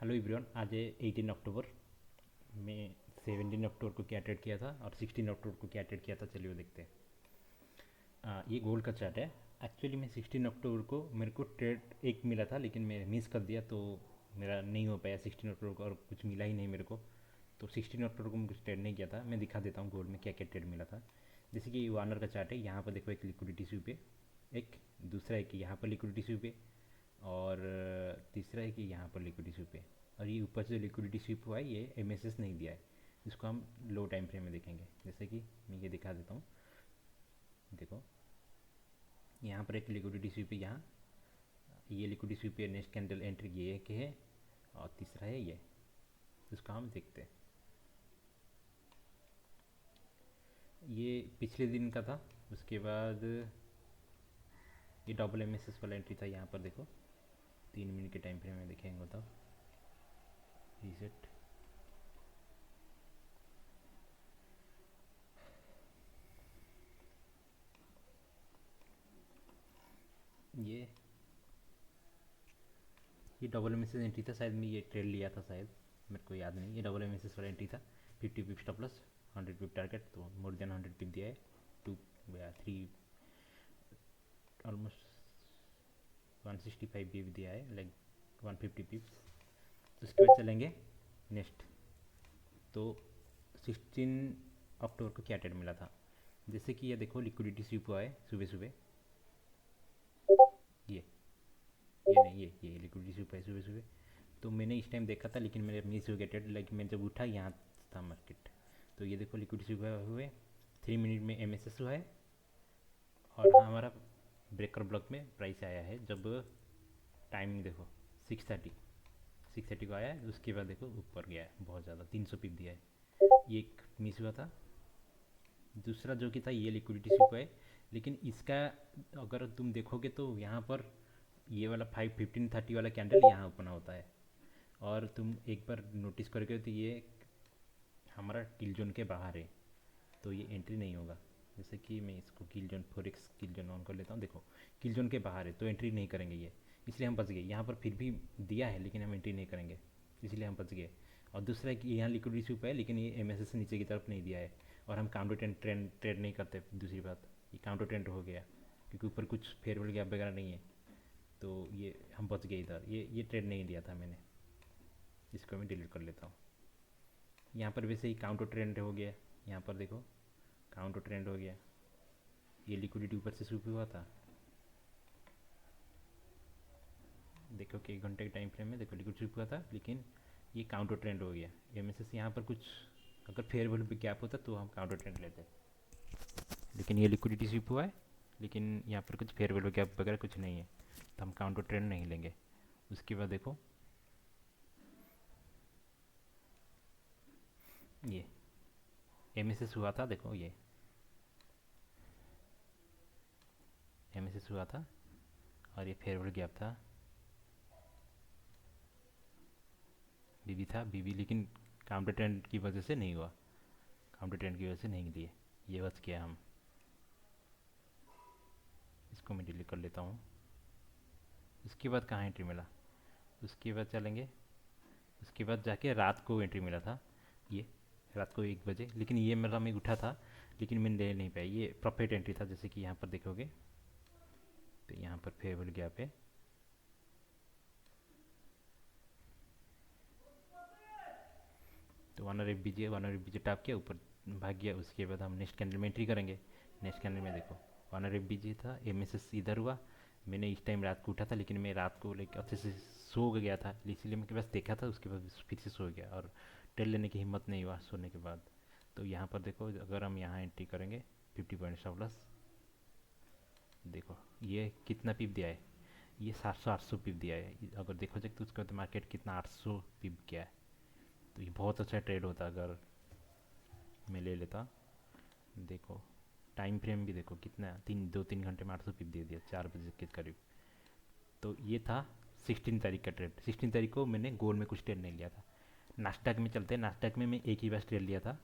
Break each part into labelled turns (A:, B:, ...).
A: Hello everyone. आज है 18 अक्टूबर। मैं 17 अक्टूबर को क्या ट्रेड किया था और 16 अक्टूबर को क्या ट्रेड किया था, चलिए वो देखते हैं। ये गोल्ड का चार्ट है। एक्चुअली मैं 16 अक्टूबर को मेरे को ट्रेड एक मिला था, लेकिन मैं मिस कर दिया तो मेरा नहीं हो पाया 16 अक्टूबर को, और कुछ मिला ही नहीं मेरे को। तो 16 अक्टूबर को मैं कुछ ट्रेड नहीं किया था। मैं दिखा देता हूँ गोल्ड में क्या क्या ट्रेड मिला था। जैसे कि वार्नर का चार्ट है, यहाँ पर देखो एक लिक्विडिटी स्वीप है, एक दूसरा है कि यहाँ पर लिक्विडिटी स्वीप है, और तीसरा है कि यहाँ पर लिक्विडिटी स्वीप है। और ये ऊपर से लिक्विडिटी स्वीप हुआ है, ये एमएसएस नहीं दिया है। इसको हम लो टाइम फ्रेम में देखेंगे। जैसे कि मैं ये दिखा देता हूँ। देखो यहाँ पर एक लिक्विडिटी स्वीप है, यहाँ ये लिक्विडिटी स्वीप है। नेक्स्ट कैंडल एंट्री ये एक है, और तीसरा है ये। इसको हम देखते हैं। ये पिछले दिन का था। उसके बाद ये डबल एमएसएस वाला एंट्री था। यहाँ पर देखो 3 मिनट के टाइम फ्रेम में देखेंगे तो रीसेट। ये ये डबल एम एस एंट्री था, शायद मैं ये ट्रेड लिया था शायद, मेरे को याद नहीं। ये डबल एम एस वाला एंट्री था। 50 पिप स्टॉप प्लस, 100 पिप टारगेट, तो मोर देन 100 पिप दिया है। टू या थ्री, ऑलमोस्ट 165 पिप दिया है, लाइक 150 पिप्स। तो उसके बाद चलेंगे नेक्स्ट। तो 16 अक्टूबर को क्या ट्रेड मिला था। जैसे कि ये देखो लिक्विडिटी स्वीप हुआ है सुबह सुबह। ये नहीं, ये लिक्विडिटी स्वीप है सुबह सुबह। तो मैंने इस टाइम देखा था, लेकिन मेरे मिस हो गया ट्रेड। लाइक मैं जब उठा यहाँ था मार्केट। तो ये देखो लिक्विडिटी हुए 3 मिनट में एमएसएस हुआ है। और हाँ, हमारा ब्रेकर ब्लॉक में प्राइस आया है जब टाइम देखो 6:30 को आया है। उसके बाद देखो ऊपर गया है बहुत ज़्यादा, 300 पिप दिया है। ये एक मिस हुआ था। दूसरा जो कि था ये लिक्विडिटी स्वीप है, लेकिन इसका अगर तुम देखोगे तो यहाँ पर ये वाला 15:30 वाला कैंडल यहाँ ओपन होता है। और तुम एक बार नोटिस करके तो ये हमारा किल जोन के बाहर है, तो ये एंट्री नहीं होगा। जैसे कि मैं इसको kill zone 4x kill zone on कर लेता हूँ। देखो किल जोन के बाहर है, तो एंट्री नहीं करेंगे ये। इसलिए हम बच गए। यहाँ पर फिर भी दिया है, लेकिन हम एंट्री नहीं करेंगे, इसलिए हम बच गए। और दूसरा है कि यहाँ लिक्विडिटी स्वीप है, लेकिन ये एम से नीचे की तरफ नहीं दिया है। और हम काउंटर ट्रेड नहीं करते। दूसरी बात, ये काउंटर ट्रेंड हो गया, क्योंकि ऊपर कुछ फेयरवेल गैप वगैरह नहीं है। तो ये हम बच गए इधर। ये ट्रेड नहीं लिया था मैंने। इसको मैं डिलीट कर लेता हूँ। यहाँ पर वैसे ही काउंटर ट्रेंड हो गया। यहाँ पर देखो काउंटर ट्रेंड हो गया। ये लिक्विडिटी ऊपर से शुरू हुआ था। देखो कि 1 घंटे के टाइम फ्रेम में देखो लिक्विड शुरू हुआ था, लेकिन ये काउंटर ट्रेंड हो गया। एम एस यहाँ पर कुछ अगर फेयर वैल्यू पे गैप होता तो हम काउंटर ट्रेंड लेते। लेकिन ये लिक्विडिटी स्विप हुआ है, लेकिन यहाँ पर कुछ फेयर वैल्यू गैप वगैरह कुछ नहीं है, तो हम काउंटर ट्रेंड नहीं लेंगे। उसके बाद देखो ये एम एस हुआ था। देखो ये एम एस हुआ था, और ये फेयर वैल्यू गैप था। बीबी था बीबी, लेकिन काउंटर ट्रेंड की वजह से नहीं हुआ। काउंटर ट्रेंड की वजह से नहीं दिए, ये बच गया हम। इसको मैं डिलीट कर लेता हूँ। उसके बाद कहाँ एंट्री मिला, उसके बाद चलेंगे। उसके बाद जाके रात को एंट्री मिला था, ये रात को 1 बजे। लेकिन ये मेरा मैं उठा था, लेकिन मैंने ले नहीं पाया। ये प्रॉफिट एंट्री था, जैसे कि यहाँ पर देखोगे तो यहाँ पर फेवरेबल गैप है। तो वन एफ बी जी टॉप किया, ऊपर भाग गया। उसके बाद हम नेक्स्ट कैंडल में एंट्री करेंगे। नेक्स्ट कैंडल में देखो वन एफ बी जी था, एम एस एस इधर हुआ। मैंने इस टाइम रात को उठा था, लेकिन मैं रात को लाइक अच्छे से सो गया था, इसलिए मैं बस देखा था। उसके बाद फिर से सो गया, और टेल लेने की हिम्मत नहीं हुआ सोने के बाद। तो यहाँ पर देखो अगर हम यहाँ एंट्री करेंगे 50 पॉइंट स्टॉप लॉस। देखो ये कितना पिप दिया है, ये 700-800 पिप दिया है। अगर देखो जाए तो उसका तो मार्केट कितना 800 पिप किया है। तो ये बहुत अच्छा ट्रेड होता अगर मैं ले लेता। देखो टाइम फ्रेम भी देखो कितना, 2-3 घंटे में 800 पिप दे दिया 4 बजे के करीब। तो ये था 16 तारीख का ट्रेड। 16 तारीख को मैंने गोल्ड में कुछ ट्रेड नहीं लिया था। नास्टैक में चलते हैं। नास्टैक में मैं एक ही बार ट्रेड लिया था।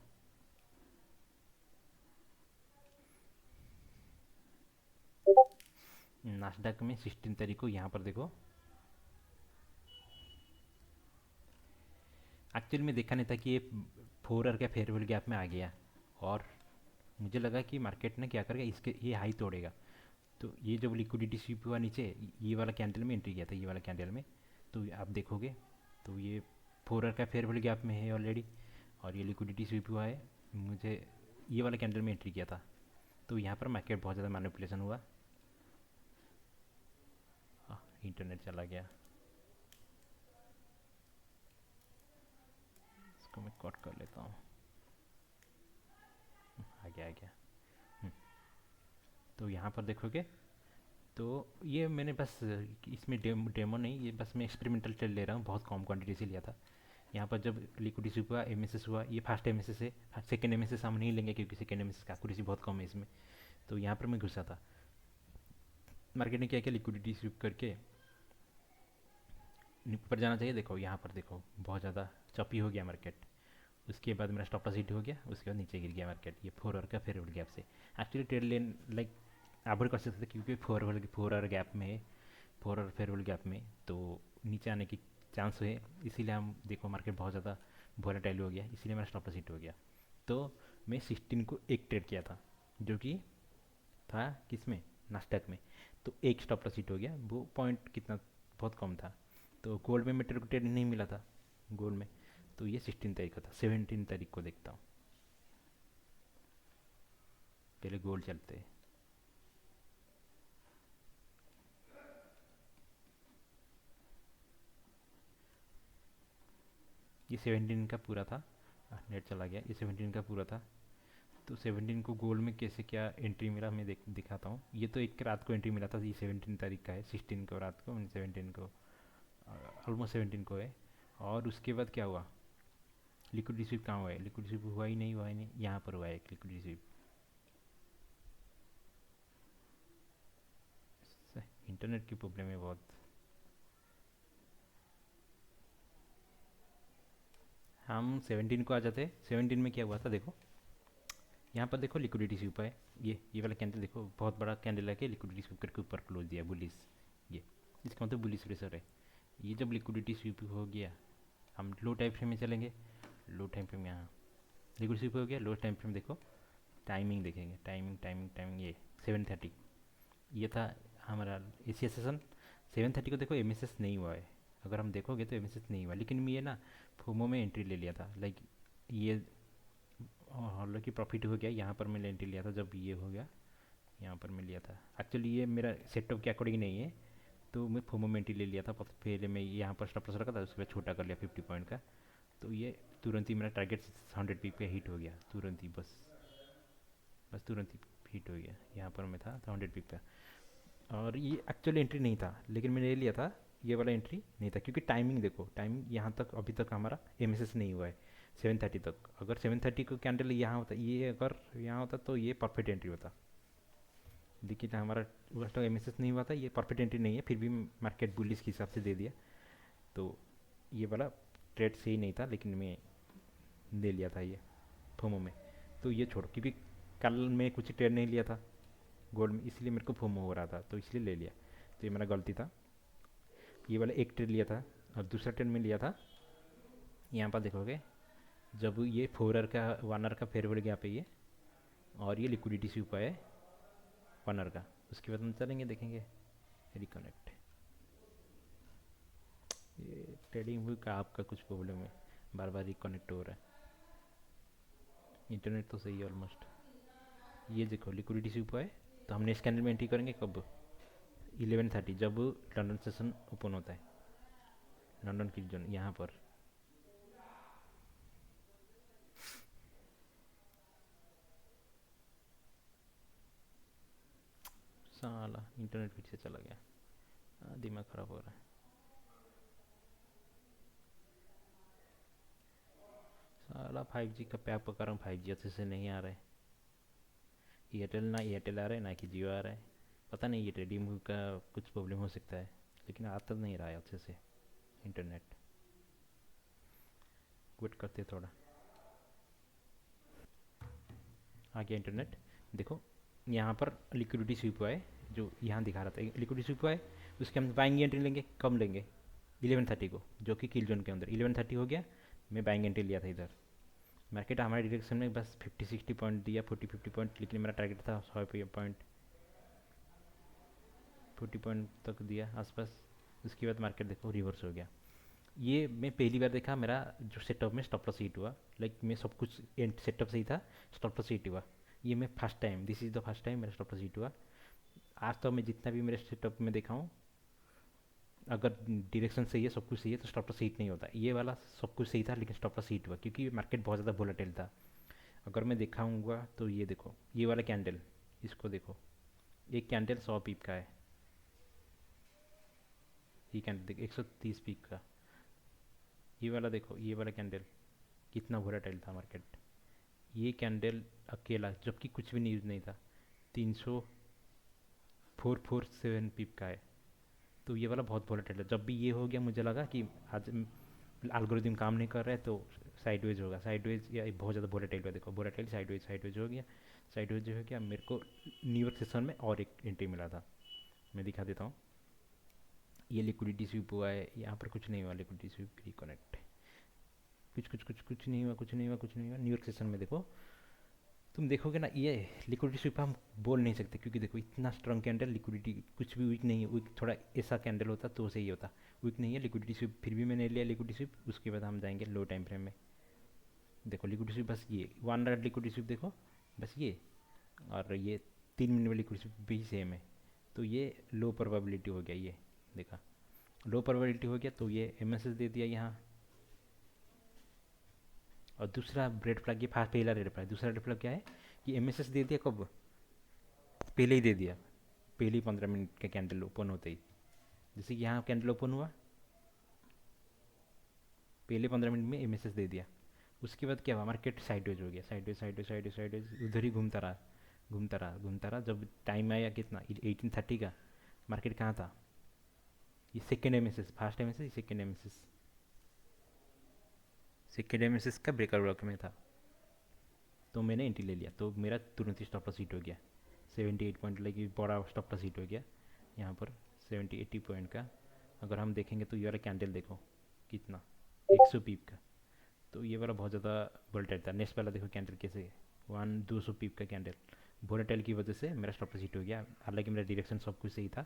A: नास्डैक में 16 तारीख को यहाँ पर देखो एक्चुअली में देखा नहीं था कि ये 4 आवर का फेयरवेल गैप में आ गया, और मुझे लगा कि मार्केट ने क्या करेगा, इसके ये हाई तोड़ेगा। तो ये जब लिक्विडिटी स्वीप हुआ नीचे, ये वाला कैंडल में एंट्री किया था, ये वाला कैंडल में। तो आप देखोगे तो ये 4 आवर का फेयरवेल गैप में है ऑलरेडी, और ये लिक्विडिटी स्वीप हुआ है। मुझे ये वाला कैंडल में एंट्री किया था, तो यहाँ पर मार्केट बहुत ज़्यादा मैनिपुलेशन हुआ। इंटरनेट चला गया, इसको मैं कट कर लेता हूँ। आ गया आ गया। हम्म, तो यहाँ पर देखोगे तो ये मैंने बस इसमें डेमो नहीं, ये बस मैं एक्सपेरिमेंटल ट्रेड ले रहा हूँ, बहुत कम क्वांटिटी से लिया था। यहाँ पर जब लिक्विडिटी हुआ, एमएसएस हुआ, ये फर्स्ट एमएसएस है। सेकंड एमएसएस हम नहीं लेंगे क्योंकि सेकंड एमएसएस का एक्यूरेसी बहुत कम है इसमें। तो यहाँ पर मैं घुसा था, मार्केट ने क्या किया, लिक्विडिटी स्वीप करके ऊपर जाना चाहिए, देखो यहाँ पर देखो बहुत ज़्यादा चॉपी हो गया मार्केट। उसके बाद मेरा स्टॉप लॉस हिट हो गया, उसके बाद नीचे गिर गया मार्केट, ये 4 आवर का फेयरवेल गैप से। एक्चुअली ट्रेड लेन लाइक अवॉइड कर सकते थे क्योंकि 4 आवर गैप में है, 4 आवर फेयरवेल गैप में, तो नीचे आने की चांस है। इसीलिए हम देखो मार्केट बहुत ज़्यादा वोलेटाइल हो गया, इसीलिए मेरा स्टॉप लॉस हिट हो गया। तो मैं 16 को एक ट्रेड किया था, जो कि था किस में, नास्डैक में। तो एक स्टॉप लॉस हिट हो गया, वो पॉइंट कितना बहुत कम था। तो गोल्ड में मेरे को ट्रेड नहीं मिला था, गोल्ड में। तो ये 16 तारीख का था, 17 तारीख को देखता हूँ, पहले गोल्ड चलते हैं। ये 17 का पूरा था, नेट चला गया, ये 17 का पूरा था। तो 17 को गोल्ड में कैसे क्या एंट्री मिला मैं दिखाता हूँ। ये तो एक रात को एंट्री मिला था, ये 17 तारीख का है, 16 को रात को, 17 को, ऑलमोस्ट 17 को है। और उसके बाद क्या हुआ, लिक्विड स्वीप कहाँ हुआ है, लिक्विड स्वीप हुआ ही नहीं, यहाँ पर हुआ है एक लिक्विड स्वीप। इंटरनेट की प्रॉब्लम है बहुत। हम 17 को आ जाते, 17 में क्या हुआ था देखो, यहाँ पर देखो लिक्विडिटी स्वीप है। ये वाला कैंडल देखो, बहुत बड़ा कैंडल है कि लिक्विडिटी स्वीप करके ऊपर क्लोज दिया बुलिस। ये इसका मतलब बुलिस प्रेशर है। ये जब लिक्विडिटी स्वीप हो गया, हम लो टाइम फ्रेम में चलेंगे। लो टाइम फ्रेम, यहाँ लिक्विड स्वीप हो गया, लो टाइम फ्रेम देखो, टाइमिंग देखेंगे, टाइमिंग ये 7:30, ये था हमारा एशिया सेशन। 7:30 को देखो एमएसएस नहीं हुआ है, अगर हम देखोगे तो एमएसएस नहीं हुआ, लेकिन मैं ये ना फोमो में एंट्री ले लिया था, लाइक ये हालांकि प्रॉफिट हो गया, यहाँ पर मैंने एंट्री लिया था जब ये हो गया, यहाँ पर मैं लिया था। एक्चुअली ये मेरा सेटअप के अकॉर्डिंग नहीं है, तो मैं फोमो में एंट्री ले लिया था। पहले मैं यहाँ पर स्टॉप लॉस रखा था, उसके बाद छोटा कर लिया 50 पॉइंट का। तो ये तुरंत ही मेरा टारगेट 100 पीक पे हिट हो गया, तुरंत ही, बस तुरंत ही हिट हो गया। यहाँ पर मैं था 100 पीक पे, और ये एक्चुअली एंट्री नहीं था, लेकिन मैंने ले लिया था। ये वाला एंट्री नहीं था क्योंकि टाइमिंग देखो, टाइमिंग यहाँ तक अभी तक हमारा एमएसएस नहीं हुआ है 7:30 तक। अगर 7:30 को कैंडल यहाँ होता, ये अगर यहाँ होता तो ये परफेक्ट एंट्री होता। देखिए ना, हमारा उस तक एमएसएस नहीं हुआ था, ये परफेक्ट एंट्री नहीं है, फिर भी मार्केट बुलिस के हिसाब से दे दिया। तो ये वाला ट्रेड सही नहीं था, लेकिन मैं ले लिया था ये फोमो में। तो ये छोड़ो, क्योंकि कल मैं कुछ ट्रेड नहीं लिया था गोल्ड में, इसलिए मेरे को फोमो हो रहा था, तो इसलिए ले लिया। तो ये मेरा गलती था। ये वाला एक ट्रेड लिया था, और दूसरा ट्रेड में लिया था, यहाँ पर देखोगे जब ये 4 आवर का 1 आवर का फेयरवेल गैप है ये, और ये लिक्विडिटी से ऊपर है 1 आवर का। उसके बाद हम चलेंगे, देखेंगे रिकनेक्ट। ये ट्रेडिंग व्यू का आपका कुछ प्रॉब्लम है, बार बार रिकनेक्ट हो रहा है। इंटरनेट तो सही है ऑलमोस्ट। ये देखो लिक्विडिटी से ऊपर है, तो हम नेक्स्ट कैंडल में एंट्री करेंगे कब, 11:30, जब लंदन सेशन ओपन होता है, लंदन की जोन यहाँ पर। साला इंटरनेट फिर से चला गया, दिमाग ख़राब हो रहा है। साला 5G का पैक पका रहा हूँ, 5G अच्छे से नहीं आ रहा है। एयरटेल ना एयरटेल आ रहा है ना कि जियो आ रहा है। पता नहीं ये ट्रेडिंग का कुछ प्रॉब्लम हो सकता है, लेकिन आता नहीं रहा है अच्छे से इंटरनेट। वेट करते थोड़ा। आ गया इंटरनेट, देखो यहाँ पर लिक्विडिटी स्वीप हुआ है, जो यहाँ दिखा रहा था लिक्विडिटी स्वीप हुआ है। उसके हम बाइंग एंट्री लेंगे, कब लेंगे, 11:30 को, जो कि किल जोन के अंदर 11:30 हो गया। मैं बाइंग एंट्री लिया था इधर। मार्केट हमारे डायरेक्शन में बस 50-60 पॉइंट दिया, 40-50 पॉइंट, लेकिन मेरा टारगेट था 100 पॉइंट, 40 पॉइंट तक दिया आसपास। उसके बाद मार्केट देखो रिवर्स हो गया। ये मैं पहली बार देखा मेरा जो सेटअप में स्टॉप लॉस हिट हुआ। लाइक मैं सब कुछ एंड सेटअप सही था, स्टॉप लॉस हिट हुआ। ये मैं first time, this is the first time मेरा स्टॉप लॉस हिट हुआ। आज तो मैं जितना भी मेरे सेटअप में देखा हूँ, अगर डायरेक्शन सही है, सब कुछ सही है, तो स्टॉप लॉस हिट नहीं होता। ये वाला सब कुछ सही था लेकिन स्टॉप लॉस हिट हुआ क्योंकि मार्केट बहुत ज़्यादा वोलेटाइल था। अगर मैं दिखाऊंगा तो ये देखो, ये वाला कैंडल, इसको देखो, एक कैंडल 100 पीप का है। ये कैंडल देखो 130 पीप का। ये वाला देखो, ये वाला कैंडल कितना वोलेटाइल था मार्केट। ये कैंडल अकेला, जबकि कुछ भी न्यूज़ नहीं था, 30447 पीप का है। तो ये वाला बहुत वोलेटाइल है। जब भी ये हो गया मुझे लगा कि आज एल्गोरिदम काम नहीं कर रहा है, तो साइडवेज होगा, साइडवेज या बहुत ज़्यादा वोलेटाइल हुआ। देखो वोलेटाइल, साइडवेज, साइडवेज हो गया, साइडवेज हो गया। मेरे को न्यूयॉर्क सेशन में और एक एंट्री मिला था, मैं दिखा देता हूँ। ये लिक्विडिटी स्वीप हुआ है, यहाँ पर कुछ नहीं हुआ, लिक्विडिटी स्वीप रिकनेक्ट, कुछ कुछ कुछ कुछ नहीं हुआ, कुछ नहीं हुआ, कुछ नहीं हुआ। न्यूयॉर्क सेशन में देखो, तुम देखोगे ना, ये लिक्विडिटी स्वीप हम बोल नहीं सकते क्योंकि देखो इतना स्ट्रॉन्ग कैंडल, लिक्विडिटी कुछ भी वीक नहीं है। वीक थोड़ा ऐसा कैंडल होता तो सही होता, वीक नहीं है लिक्विडिटी स्वीप, फिर भी मैंने लिया लिक्विडिटी स्वीप। उसके बाद हम जाएंगे लो टाइम फ्रेम में। देखो लिक्विडिटी स्वीप बस ये 1 मिनट लिक्विडिटी स्वीप देखो, बस ये, और ये 3 मिनट वाली लिक्विडिटी स्वीप भी सेम है। तो ये लो प्रोबेबिलिटी हो गया, ये देखा, लो प्रोबेबिलिटी हो गया। तो ये एमएसएस दे दिया यहाँ। और दूसरा रेड फ्लैग, ये फास्ट पहला रेड फ्लैग, दूसरा रेड फ्लैग क्या है कि एमएसएस दे दिया कब, पहले ही दे दिया, पहले ही 15 मिनट का कैंडल ओपन होते ही। जैसे कि यहाँ कैंडल ओपन हुआ, पहले 15 मिनट में एमएसएस दे दिया। उसके बाद क्या हुआ, मार्केट साइडवेज हो गया, साइडवेज साइडवेज साइडवेज साइडवेज, उधर ही घूमता रहा, घूमता रहा, घूमता रहा। जब टाइम आया कितना 18:30 का, मार्केट कहाँ था, ये second MSS, first MSS, second MSS, second MSS का ब्रेकर ब्लॉक में था। तो मैंने एंट्री ले लिया, तो मेरा तुरंत ही स्टॉप लॉस हिट हो गया। 78 पॉइंट लगी, बड़ा स्टॉप लॉस हिट हो गया यहाँ पर, 70-80 पॉइंट का। अगर हम देखेंगे तो ये वाला कैंडल देखो कितना, 100 पीप का। तो ये वाला बहुत ज़्यादा वोलेटाइल था। नेक्स्ट वाला देखो कैंडल कैसे है, 200 पीप का कैंडल। वोलेटाइल की वजह से मेरा स्टॉप लॉस हिट हो गया, हालांकि मेरा डायरेक्शन सब कुछ सही था।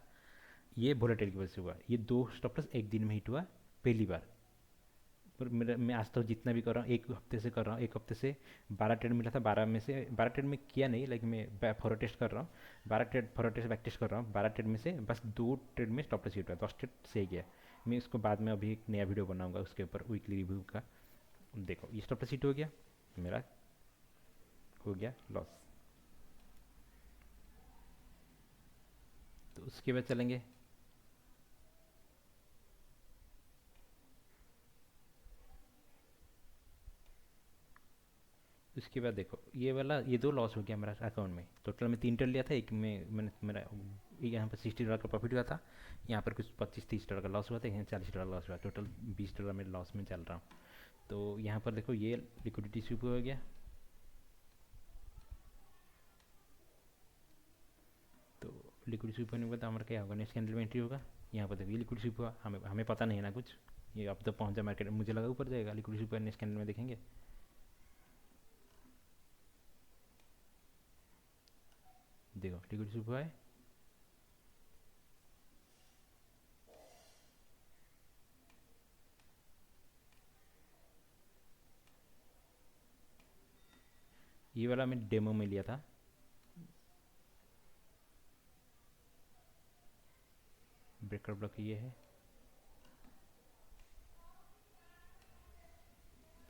A: ये वोलेटाइल की वजह से हुआ, ये दो स्टॉप लॉस एक दिन में हिट हुआ पहली बार। पर मेरा, मैं आज तक जितना भी कर रहा हूँ, एक हफ्ते से कर रहा हूँ, एक हफ्ते से 12 ट्रेड मिला था, 12 में से 12 ट्रेड में किया नहीं, लेकिन मैं फॉरवर्ड टेस्ट कर रहा हूँ, 12 trade forward test back test कर रहा हूँ। 12 ट्रेड में से बस 2 ट्रेड में स्टॉप लॉस हिट हुआ, 10 ट्रेड सही गया। मैं इसको बाद में अभी एक नया वीडियो बनाऊंगा उसके ऊपर, वीकली रिव्यू का। देखो ये स्टॉप लॉस हिट हो गया, मेरा हो गया लॉस। तो उसके बाद चलेंगे, उसके बाद देखो ये वाला, ये दो लॉस हो गया मेरा अकाउंट में। टोटल में 3 ट्रेड लिया था, एक में मैंने मेरा यहाँ पर $60 का प्रॉफिट हुआ था, यहाँ पर कुछ 25-30 डॉलर का लॉस हुआ था, यहाँ $40 लॉस हुआ, टोटल $20 में लॉस में चल रहा हूँ। तो यहाँ पर देखो ये लिक्विडिटी स्वीप हो गया। तो लिक्विडिटी स्वीप होने के बाद हमारा क्या होगा, नेक्स्ट कैंडल में एंट्री होगा। यहाँ पर देखो ये लिक्विडिटी स्वीप हुआ, हमें हमें पता नहीं है ना कुछ, ये अब तो पहुँचा मार्केट, मुझे लगा ऊपर जाएगा। लिक्विडिटी स्वीप नेक्स्ट कैंडल में देखेंगे, देखो लिक्विडिटी स्वीप हुआ है। ये वाला मैं डेमो में लिया था, ब्रेकर ब्लॉक ये है।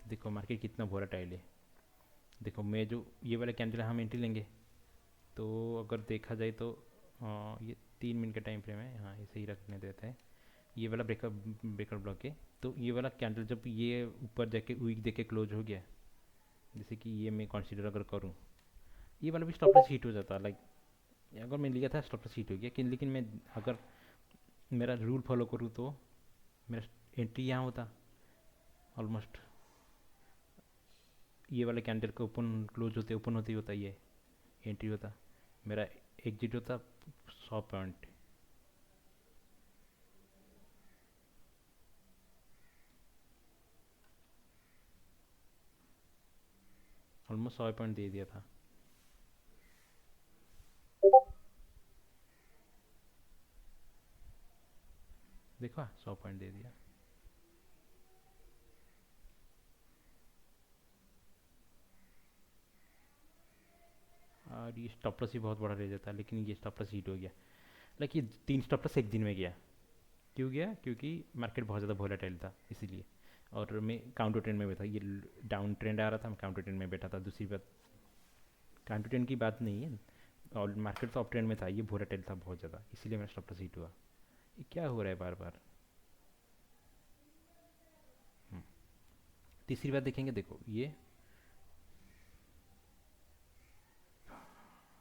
A: देखो मार्केट कितना वोलेटाइल है। देखो मैं जो ये वाला कैंडल हम एंट्री लेंगे, तो अगर देखा जाए तो ये 3 मिनट का टाइम फ्रेम है, हाँ इसे ही रखने देते हैं। ये वाला ब्रेकर ब्रेकर ब्लॉक है। तो ये वाला कैंडल जब ये ऊपर जाके वीक देके क्लोज हो गया, जैसे कि ये मैं कंसीडर अगर करूँ, ये वाला भी स्टॉप लॉस हिट हो जाता, लाइक अगर मैं लिया था स्टॉप लॉस हिट हो गया कि, लेकिन मैं अगर मेरा रूल फॉलो करूँ तो मेरा एंट्री यहाँ होता ऑलमोस्ट, ये वाले कैंडल का ओपन क्लोज होते ओपन होते ही होता, ये एंट्री होता, मेरा एग्जिट होता 100 पॉइंट। ऑलमोस्ट 100 पॉइंट दे दिया था। देखो 100 पॉइंट दे दिया। और ये स्टॉप लॉस ही बहुत बड़ा रह जाता है, लेकिन ये स्टॉप लॉस हिट हो गया। लाइक ये 3 स्टॉप लॉस एक दिन में गया। क्यों गया? क्योंकि मार्केट बहुत ज़्यादा वोलेटाइल था इसीलिए। और मैं काउंटर ट्रेंड में बैठा, ये डाउन ट्रेंड आ रहा था, मैं काउंटर ट्रेंड में बैठा था। दूसरी बात, काउंटर ट्रेंड की बात नहीं है, और मार्केट तो अप ट्रेंड में था, ये वोलेटाइल था बहुत ज़्यादा, इसीलिए मेरा स्टॉप लॉस हिट हुआ। ये क्या हो रहा है बार बार? हम्म। तीसरी बात देखेंगे, देखो ये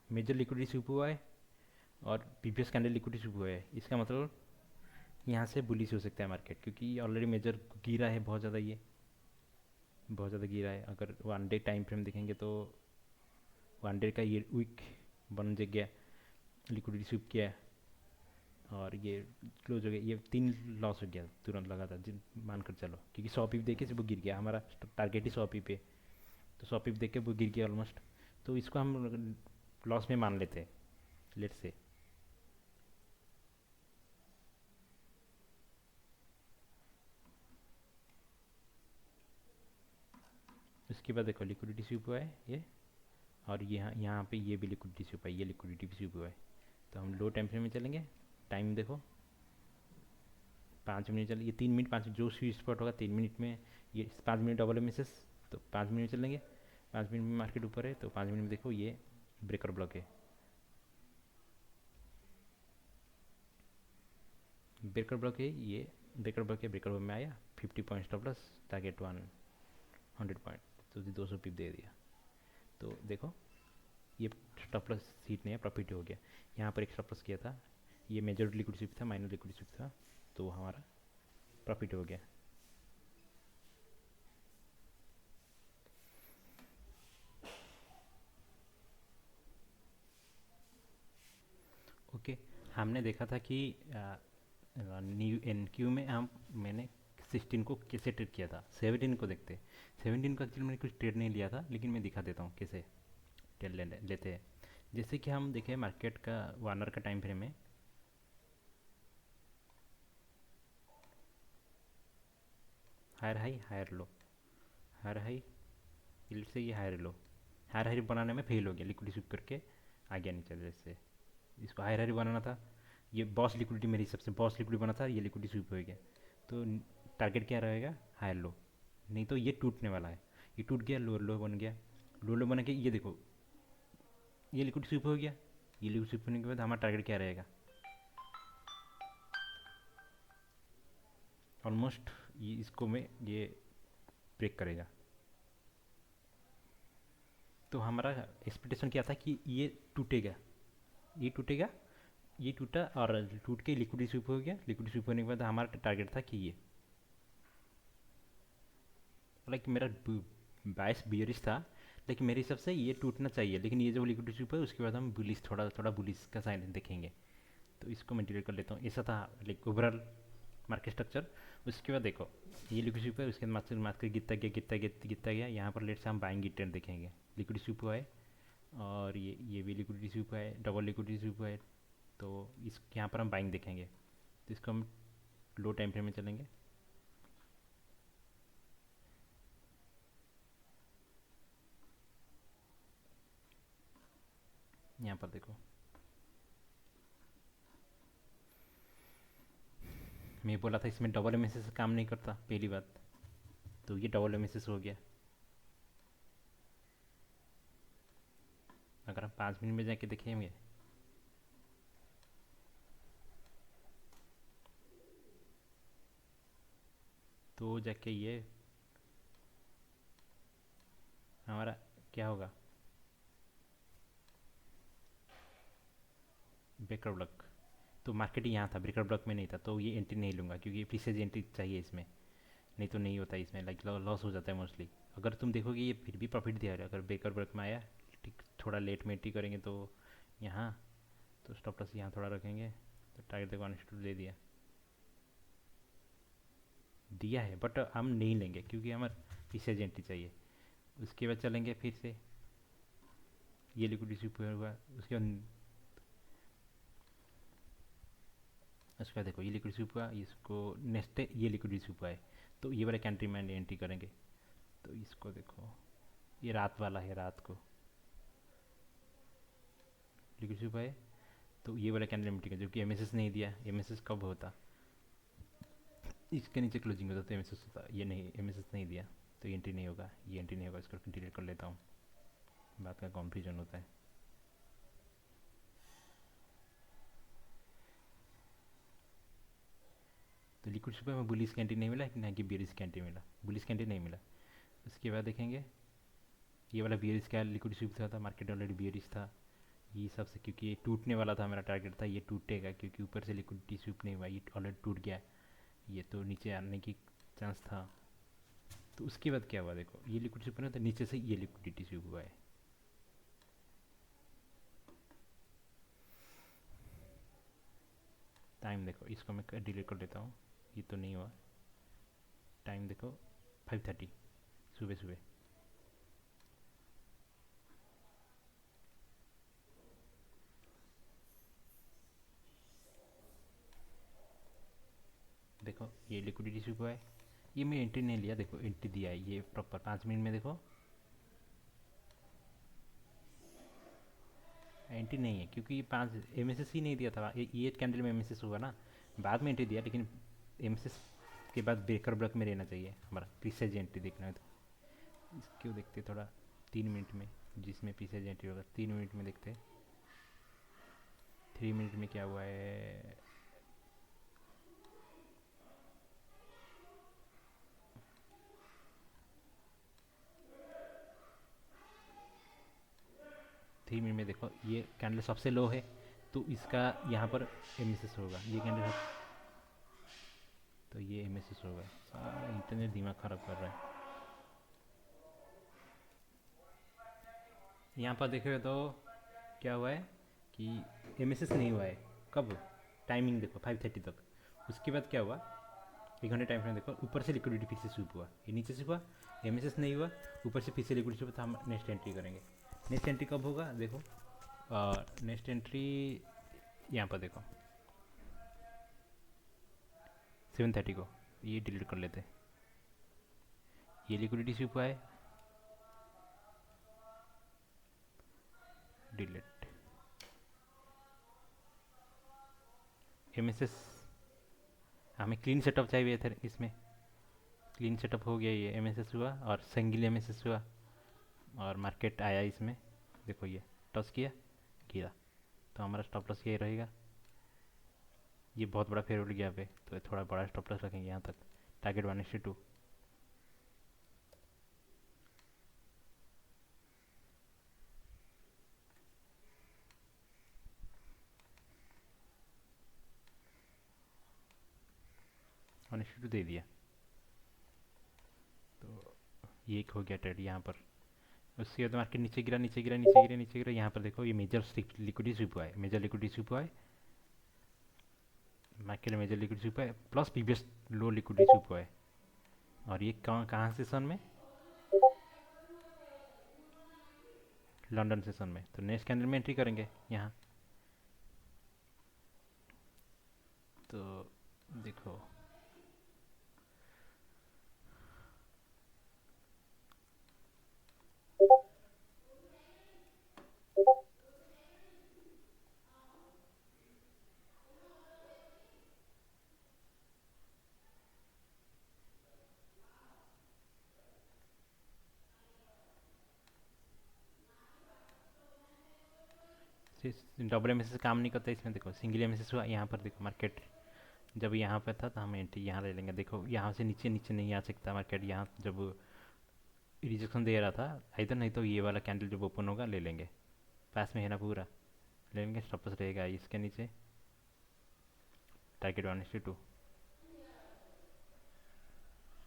A: मेजर लिक्विडिटी स्वीप हुआ है और प्रीवियस कैंडल लिक्विडिटी स्वीप हुआ है। इसका मतलब यहाँ से बुलिश हो सकता है मार्केट, क्योंकि ऑलरेडी मेजर गिरा है बहुत ज़्यादा, ये बहुत ज़्यादा गिरा है। अगर 1 डे टाइम फ्रेम देखेंगे तो 1 डे का ये वीक बन गया, लिक्विडिटी स्वीप किया है और ये क्लोज हो गया। ये 3 लॉस हो गया तुरंत लगातार, जिन मानकर चलो, क्योंकि 100 पीप देखे से वो गिर गया। हमारा टारगेट ही 100 पीप है, तो 100 पीप देख के वो गिर गया ऑलमोस्ट। तो इसको हम लॉस में मान लेते हैं, लेट से। उसके बाद देखो लिक्विडिटी स्वीप हुआ है ये, और यहाँ यहाँ पे ये भी लिक्विडिटी स्वीप है, ये लिक्विडिटी भी स्वीप हुआ है। तो हम लो टाइम फ्रेम में चलेंगे। टाइम देखो 5 मिनट चल, ये 3 मिनट 5, जो स्वीट स्पॉट होगा 3 मिनट में, ये 5 minute double M S S, तो 5 मिनट चलेंगे। 5 मिनट में मार्केट ऊपर है, तो 5 मिनट में देखो ये ब्रेकर ब्लॉक है। ब्रेकर ब्लॉक है ये, ब्रेकर ब्लॉक है, ब्रेकर ब्लॉक में आया 50 point stop loss, target 100 point, तो 200 पिप दे दिया। तो देखो ये स्टॉप लॉस हिट नहीं है, प्रॉफिट हो गया। यहाँ पर एक स्टॉप लॉस किया था, ये मेजर लिक्विड स्विप था, माइनर लिक्विड स्विप था, तो हमारा प्रॉफिट हो गया। ओके, हमने देखा था कि न्यू एन क्यू में हम, मैंने 16 को कैसे ट्रेड किया था। 17 को देखते। 17 को एक्चुअली मैंने कुछ ट्रेड नहीं लिया था, लेकिन मैं दिखा देता हूँ कैसे ट्रेड लेते हैं। जैसे कि हम देखें मार्केट का 1 आवर का टाइम फ्रेम है, higher high higher low, higher high, से ये हायर लो, हायर हाई बनाने में फेल हो गया, लिक्विड स्विप करके आ गया नीचे। जैसे इसको हायर हाई बनाना था, ये बॉस लिक्विडिटी मेरे हिसाब से बॉस लिक्विड बना था, ये लिक्विडिटी स्विप हो गया। तो टारगेट क्या रहेगा? हायर लो, नहीं तो ये टूटने वाला है। ये टूट गया, लो लो बन गया, लो लो बन के ये देखो ये लिक्विड स्विप हो गया। ये लिक्विड स्विप होने के बाद हमारा टारगेट क्या रहेगा? ऑलमोस्ट ये इसको में ये ब्रेक करेगा। तो हमारा एक्सपेक्टेशन क्या था कि ये टूटेगा, ये टूटेगा, ये टूटा और टूट के लिक्विड स्विप हो गया। लिक्विड स्विप होने के बाद हमारा टारगेट था कि ये, लाइक मेरा बायस बियरिश था, लेकिन मेरे हिसाब से ये टूटना चाहिए। लेकिन ये जो लिक्विड स्विप है उसके बाद हम बुलिश, थोड़ा थोड़ा बुलिश का साइन देखेंगे। तो इसको मैं डिलीट कर लेता हूँ। ऐसा था लाइक ओवरऑल मार्केट स्ट्रक्चर। उसके बाद देखो ये लिक्विड स्विप है, उसके बाद मार्केट मार्केट गिरता गया गिरता गया गिरता गया। यहाँ पर लेट से हम बाइंग ट्रेंड देखेंगे। लिक्विड स्विप हुआ है और ये भी लिक्विडिटी स्विप है, डबल लिक्विडिटी स्विप है। तो इस यहाँ पर हम बाइंग देखेंगे, तो इसको हम लो टाइम फ्रेम में चलेंगे। यहाँ पर देखो मैं बोला था इसमें डबल एम काम नहीं करता, पहली बात। तो ये डबल एम हो गया। अगर हम 5 मिनट में जाके देखेंगे तो जाके ये हमारा क्या होगा? Breaker block. तो मार्केट यहाँ था, ब्रेकर ब्लॉक में नहीं था, तो ये एंट्री नहीं लूँगा, क्योंकि प्रीसेज एंट्री चाहिए इसमें, नहीं तो नहीं होता इसमें, लाइक लॉस हो जाता है मोस्टली। अगर तुम देखोगे ये फिर भी प्रॉफिट दिया है, अगर ब्रेकर ब्रेक में आया, ठीक थोड़ा लेट में एंट्री करेंगे तो यहाँ, तो स्टॉप लॉस यहाँ थोड़ा रखेंगे। तो टारगेट देखो अनस्टूड दे दिया, दिया है, बट हम नहीं लेंगे क्योंकि हमारे प्रीसेज एंट्री चाहिए। उसके बाद चलेंगे फिर से ये लिक्विडिटी हुआ। उसके बाद देखो ये लिक्विड हुआ, इसको नेक्स्ट ये लिक्विड हुआ है, तो ये वाला कैंट्री में एंट्री करेंगे। तो इसको देखो, ये रात वाला है, रात को लिक्विड हुआ है, तो ये वाला कैंडल एंट्री करें, जो कि एमएसएस नहीं दिया। एमएसएस कब होता, इसके नीचे क्लोजिंग होता तो एमएसएस होता, ये नहीं, एमएसएस नहीं दिया तो ये एंट्री नहीं होगा, ये एंट्री नहीं होगा। इसको डिलीट कर लेता हूँ, बात का कॉन्फ्यूजन होता है। तो लिक्विड सुपर में बुलिस कैंटी नहीं मिला, ना कि बियरिस कैंटी मिला, बुलिस कैंटी नहीं मिला। उसके बाद देखेंगे ये वाला बियरिस का लिक्विड सुपर था, मार्केट ऑलरेडी बियरिस था। ये सबसे, क्योंकि ये टूटने वाला था, मेरा टारगेट था ये टूटेगा, क्योंकि ऊपर से लिक्विडिटी स्वीप नहीं हुआ, ये ऑलरेडी टूट गया, ये तो नीचे आने की चांस था। तो उसके बाद क्या हुआ, देखो ये लिक्विड स्वीप ना, तो नीचे से ये लिक्विडिटी स्वीप हुआ है। टाइम देखो, इसको मैं डिलीट कर देता हूँ, ये तो नहीं हुआ। टाइम देखो 5:30 सुबह सुबह। देखो ये लिक्विडिटी स्वीप हुआ है, ये मैं एंट्री नहीं लिया, देखो एंट्री दिया है ये प्रॉपर 5 मिनट में। देखो एंट्री नहीं है, क्योंकि ये 5 एमएसएस ही नहीं दिया था, ये कैंडल में एमएसएस हुआ ना, बाद में एंट्री दिया, लेकिन एमएसएस के बाद ब्रेकर ब्लॉक में रहना चाहिए हमारा। प्रीसाइज एंट्री देखना है तो इसको देखते थोड़ा 3 मिनट में, जिसमें प्रीसाइज एंट्री होगा 3 मिनट में देखते। 3 मिनट में क्या हुआ है, थ्री मिनट में देखो ये कैंडल सबसे लो है, तो इसका यहाँ पर एमएसएस होगा, ये कैंडल, तो ये एमएसएस होगा। इंटरनेट दिमाग ख़राब कर रहा है। यहाँ पर देखो तो क्या हुआ है कि एमएसएस नहीं हुआ है। कब, टाइमिंग देखो 5:30 तक। उसके बाद क्या हुआ, 1 घंटे टाइम फ्रेम देखो, ऊपर से लिक्विडिटी फिर से स्वीप हुआ, ये नीचे से हुआ, एमएसएस नहीं हुआ, ऊपर से फिर से लिक्विडिटी स्वीप, तो हम नेक्स्ट एंट्री करेंगे। नेक्स्ट एंट्री कब होगा देखो, नेक्स्ट एंट्री यहाँ पर देखो 7:30 को, ये डिलीट कर लेते हैं। ये लिक्विडिटी स्वीप हुआ है, डिलीट। एमएसएस हमें क्लीन सेटअप चाहिए था इसमें, क्लीन सेटअप हो गया, ये एमएसएस हुआ और सिंगल एमएसएस हुआ, और मार्केट आया इसमें। देखो ये टच किया, गिरा, तो हमारा स्टॉप लॉस यही रहेगा। ये बहुत बड़ा फेयर गया पे, तो थोड़ा बड़ा स्टॉप लॉस रखेंगे यहाँ तक, टारगेट 1:2। दे दिया, तो ये एक हो गया ट्रेड यहाँ पर। उसके बाद मार्केट नीचे गिरा, नीचे गिरा, नीचे गिरा, नीचे गिरा। यहाँ पर देखो ये मेजर लिक्विडिटी स्वीप हुआ है, मेजर लिक्विडिटी स्वीप हुआ है, मार्केट मेजर लिक्विडिटी स्वीप हुआ है, प्लस प्रीवियस लो लिक्विडिटी स्वीप हुआ है। और ये कहाँ सेशन में, लंदन सेशन में। तो नेक्स्ट कैंडल में एंट्री करेंगे यहाँ। तो देखो डबल एम काम नहीं करता इसमें। देखो सिंगल एम हुआ, यहाँ पर देखो मार्केट जब यहाँ पर था तो हम एंट्री यहाँ ले लेंगे। देखो यहाँ से नीचे नीचे नहीं आ सकता मार्केट, यहाँ जब रिजेक्शन दे रहा था इधर, नहीं तो ये वाला कैंडल जब ओपन होगा ले लेंगे, पास में है ना पूरा, ले लेंगे। स्टॉप लॉस रहेगा इसके नीचे, टारगेट 1:2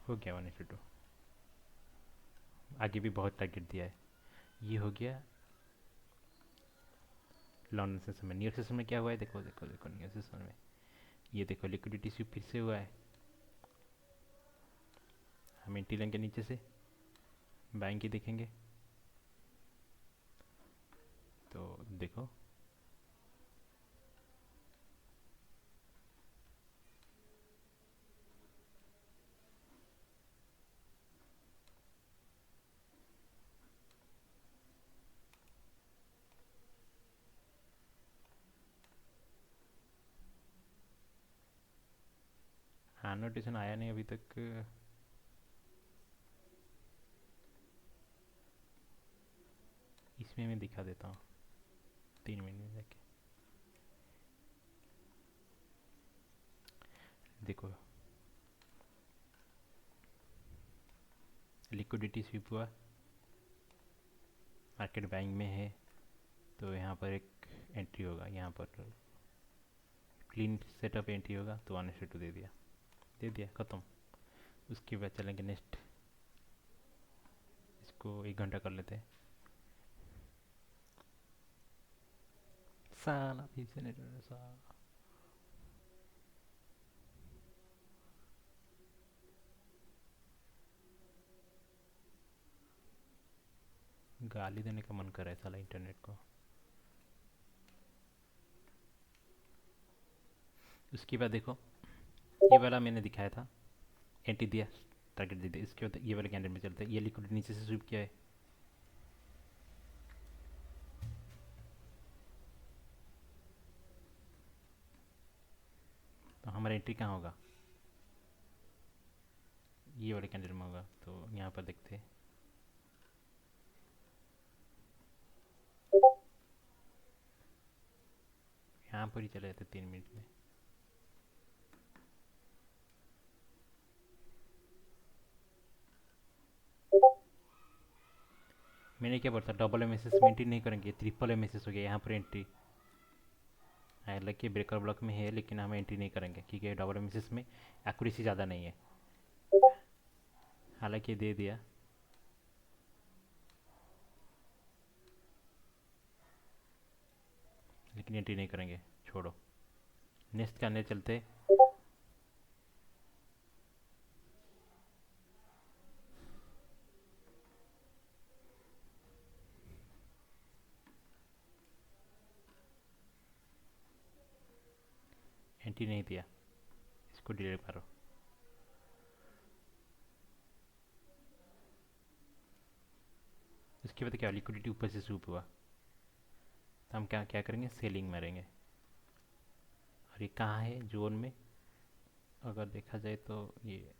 A: हो गया, 1:2। आगे भी बहुत टारगेट दिया है। ये हो गया लंदन सेशन में। न्यूयॉर्क सेशन में क्या हुआ है, देखो देखो देखो न्यूयॉर्क सेशन में ये देखो लिक्विडिटी स्वीप फिर से हुआ है। हम एंट्री लेंगे नीचे से, बाइंग की देखेंगे। देखो, हाँ नोटिफिकेशन आया नहीं अभी तक। इसमें मैं दिखा देता हूँ 3 मिनट में जाके। देखो लिक्विडिटी स्वीप हुआ, मार्केट बैंक में है, तो यहाँ पर एक एंट्री होगा, यहाँ पर क्लीन सेटअप एंट्री होगा तो 1:2 दे दिया, दे दिया, ख़त्म। उसके बाद चलेंगे नेक्स्ट, इसको 1 घंटा कर लेते हैं। साला फिर से नेटवर्क साला, गाली देने का मन कर रहा है साला इंटरनेट को। उसके बाद देखो, ये वाला मैंने दिखाया था, एंट्री दिया, टारगेट दे दिया। इसके बाद ये वाले कैंडल में चलते हैं, ये लिक्विड नीचे से स्वीप किया है, तो हमारा एंट्री कहाँ होगा, ये वाले कैंडल में होगा। तो यहाँ पर देखते हैं, यहाँ पर ही चले जाते 3 मिनट में। मैंने क्या बोलता, डबल एम एस एस में एंट्री नहीं करेंगे, ट्रिपल एम एस एस हो गया यहाँ पर एंट्री। हालांकि ब्रेकर ब्लॉक में है लेकिन हम एंट्री नहीं करेंगे क्योंकि डबल एम एस एस में एक्यूरेसी ज़्यादा नहीं है। हालांकि दे दिया, लेकिन एंट्री नहीं करेंगे, छोड़ो। नेक्स्ट के अंदर चलते, एंट्री नहीं दिया, इसको डिलीट करो। उसके बाद क्या, लिक्विडिटी ऊपर से सूप हुआ, तो हम क्या क्या करेंगे, सेलिंग मारेंगे। और ये कहाँ है जोन में, अगर देखा जाए तो ये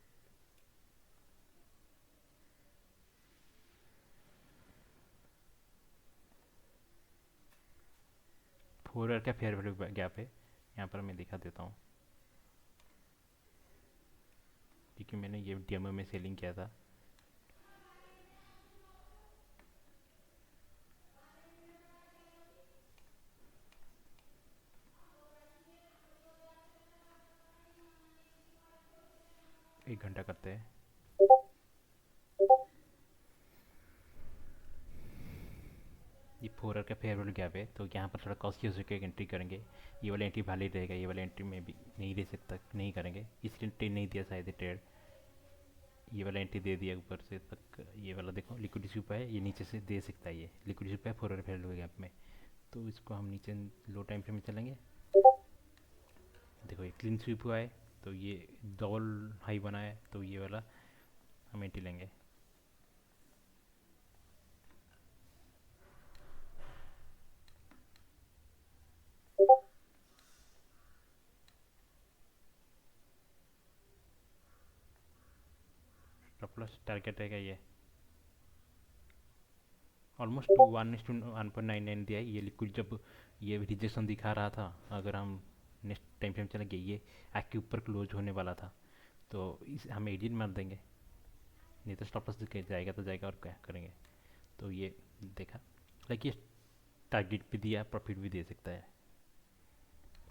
A: फोर का फेयर वैल्यू गैप है, यहाँ पर मैं दिखा देता हूँ क्योंकि मैंने ये डेमो में सेलिंग किया था। एक घंटा करते हैं, ये फोर का फेयर वैल्यू गैप है, तो यहाँ पर थोड़ा कॉस्ट यूज करके एंट्री करेंगे। ये वाला एंट्री वैलिड रहेगा, ये वाला एंट्री में भी नहीं दे सकता, नहीं करेंगे, इसलिए ट्रेड नहीं दिया शायद ट्रेड। ये वाला एंट्री दे दिया ऊपर से तक, ये वाला देखो लिक्विडिटी स्वीप है, ये नीचे से दे सकता है, ये लिक्विडिटी स्वीप है फोर फेयर वैल्यू गैप में, तो इसको हम नीचे लो टाइम फ्रेम में चलेंगे। देखो ये क्लीन स्वीप हुआ है, तो ये डबल हाई बना है, तो ये वाला हम एंट्री लेंगे। प्लस टारगेट रहेगा ये ऑलमोस्ट 1:1.99 दिया है। ये लिक्विड जब ये रिजेक्शन दिखा रहा था, अगर हम नेक्स्ट टाइम फ्रेम चलेंगे, ये आग के ऊपर क्लोज होने वाला था, तो इस हम एडिट मार देंगे, नहीं तो स्टॉप लॉस जाएगा तो जाएगा, और क्या करेंगे। तो ये देखा, लेकिन टारगेट भी दिया, प्रॉफिट भी दे सकता है,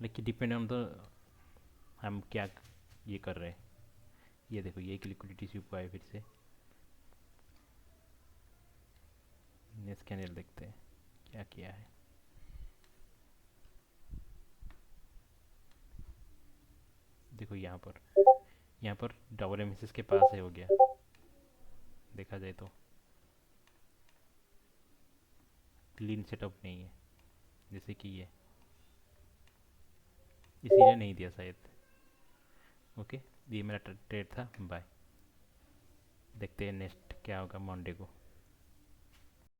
A: लेकिन डिपेंड ऑन द हम क्या ये कर रहे हैं। ये देखो ये एक लिक्विडिटी स्वीप है, फिर से नेक्स्ट कैंडल देखते हैं क्या किया है। देखो यहाँ पर डबल एम के पास है, हो गया देखा जाए तो, क्लीन सेटअप नहीं है, जैसे कि ये, इसीलिए नहीं दिया शायद। ओके, ये मेरा ट्रेड था। बाय। देखते हैं नेक्स्ट क्या होगा मंडे को।